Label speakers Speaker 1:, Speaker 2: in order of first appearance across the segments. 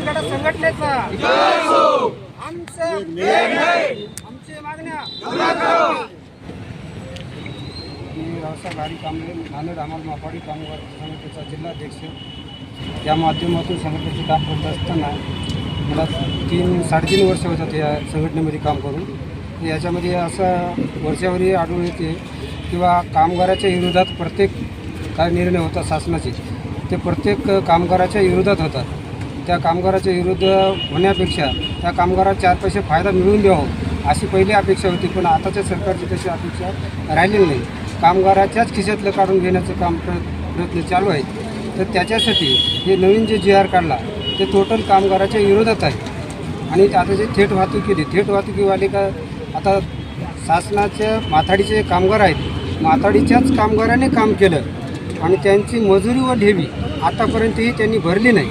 Speaker 1: बचत गट संघटनेचा आमच्या मागण्या मी रावसाहेब हरी कांबळे नांदेड अमल मापाडी कामगार संघटनेचा जिल्हाध्यक्ष या माध्यमातून संघटनेचे काम करत असताना मला 3-3.5 वर्ष होतात या संघटनेमध्ये काम करून। याच्यामध्ये असं वर्षावरही आढळून येते किंवा कामगाराच्या विरोधात प्रत्येक काय निर्णय होतात शासनाचे ते प्रत्येक कामगाराच्या विरोधात होतात। त्या कामगाराच्या विरुद्ध होण्यापेक्षा त्या कामगाराला 4 पैसे फायदा मिळवून द्यावं अशी पहिली अपेक्षा होती, पण आताच्या सरकारची तशी अपेक्षा राहिलेली नाही। कामगाराच्याच खिशातलं काढून घेण्याचं काम प्रयत्न चालू आहे। तर त्याच्यासाठी हे नवीन जे GR काढला ते टोटल कामगाराच्या विरोधात आहे। आणि आता जे थेट वाहतूक केली, थेट वाहतुकीवाले का आता शासनाच्या माथाडीचे कामगार आहेत, माथाडीच्याच कामगाराने काम केलं आणि त्यांची मजुरी व ढेबी आतापर्यंतही त्यांनी भरली नाही।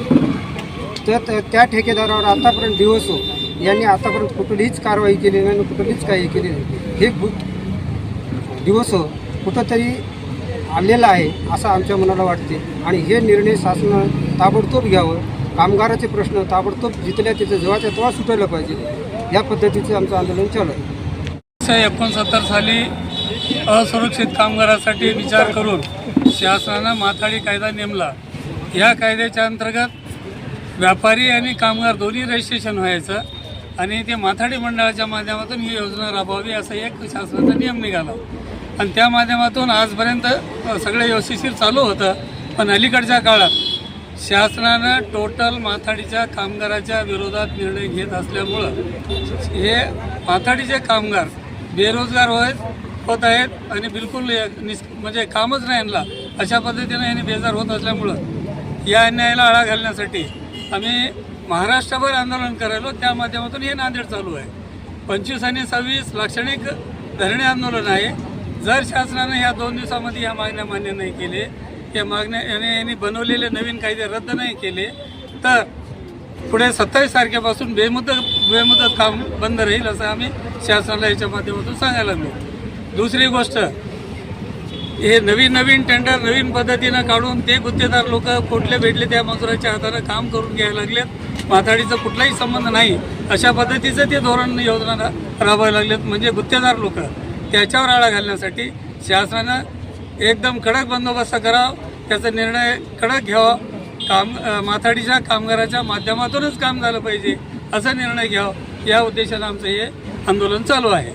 Speaker 1: तर त्या ठेकेदारावर आतापर्यंत DSO यांनी आतापर्यंत कुठलीच कारवाई केली नाही आणि कुठलीच काही केली नाही। हे DSO कुठंतरी आलेलं आहे असं आमच्या मनाला वाटते आणि हे निर्णय शासनानं ताबडतोब घ्यावं। कामगाराचे प्रश्न ताबडतोब जिथल्या तिथे जेव्हाच्या तेव्हा सुटायला पाहिजे, या पद्धतीचं आमचं आंदोलन चालू आहे।
Speaker 2: 1969 साली असुरक्षित कामगारासाठी विचार करून शासनानं माथाडी कायदा नेमला। या कायद्याच्या अंतर्गत व्यापारी आणि कामगार दोन्ही रजिस्ट्रेशन व्हायचं आणि ते माथाडी मंडळाच्या माध्यमातून ही योजना राबवावी असा एक शासनाचा नियम निघाला आणि त्या माध्यमातून आजपर्यंत सगळं व्यवस्थित चालू होतं। पण अलीकडच्या काळात शासनानं टोटल माथाडीच्या कामगाराच्या विरोधात निर्णय घेत असल्यामुळं हे माथाडीचे कामगार बेरोजगार होत आहेत आणि बिलकुल म्हणजे कामच नाही यांना, अशा पद्धतीनं यांनी बेजार होत असल्यामुळं या अन्यायाला आळा घालण्यासाठी आम्ही महाराष्ट्रभर आंदोलन करायलो। त्या माध्यमातून हे नांदेड चालू आहे। 25 आणि 26 लाक्षणिक धरणे आंदोलन आहे। जर शासनानं ह्या 2 दिवसामध्ये ह्या मागण्या मान्य नाही केले, या मागण्या यांनी बनवलेले नवीन कायदे रद्द नाही केले तर पुढे 27 तारखेपासून बेमुदत काम बंद राहील असं आम्ही शासनाला याच्या माध्यमातून सांगायला लागलो। दुसरी गोष्ट, हे नवीन टेंडर नवीन पद्धतीनं काढून ते गुत्तेदार लोक कुठले भेटले त्या मजुराच्या हातानं काम करून घ्यायला लागलेत। माथाडीचा कुठलाही संबंध नाही अशा पद्धतीचं ते धोरण योजना राबवायला लागलेत। म्हणजे गुत्तेदार लोक, त्याच्यावर आळा घालण्यासाठी शासनानं एकदम कडक बंदोबस्त करावा, त्याचा निर्णय कडक घ्यावा। माथाडीच्या कामगाराच्या माध्यमातूनच काम झालं पाहिजे असा निर्णय घ्यावा, या उद्देशानं आमचं हे आंदोलन चालू आहे।